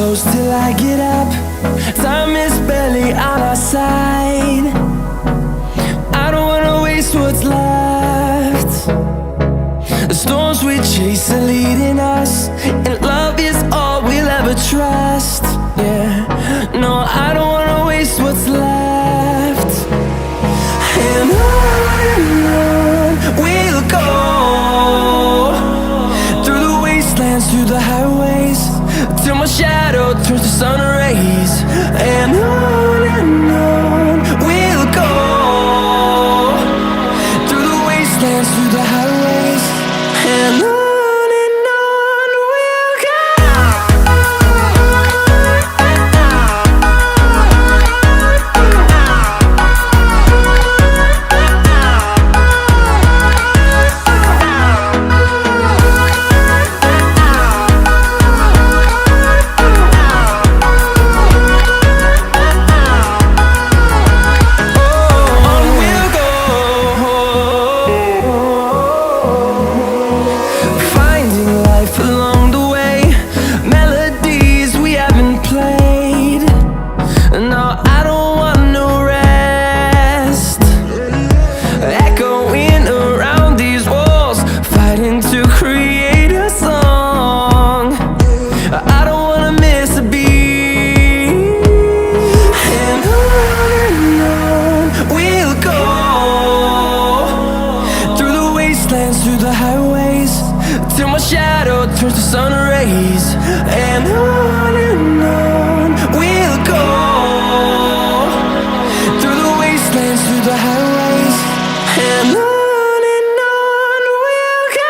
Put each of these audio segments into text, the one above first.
close till I get up. Time is barely on our side. I don't wanna waste what's left. The storms we chase are leading us, and love is all we'll ever trust. Yeah, no, I don't wanna waste what's left. And on we'll go, through the wastelands, through the highways, till my shadow turns to sun rays. And on we'll go, through the wastelands, through the highways, and on we'll go. Along the way, melodies we haven't played. No, I don't want no rest. Echoing around these walls, fighting to create a song. I don't wanna miss a beat. And on we'll go, through the wastelands, through the highways, till my shadow turns to sun rays. And on we'll go, through the wastelands, through the highways, and on we'll go.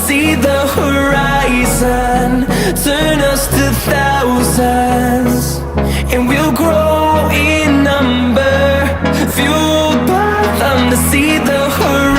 See the horizon turn us to thousands, and we'll grow in number, fueled by them to see the horizon.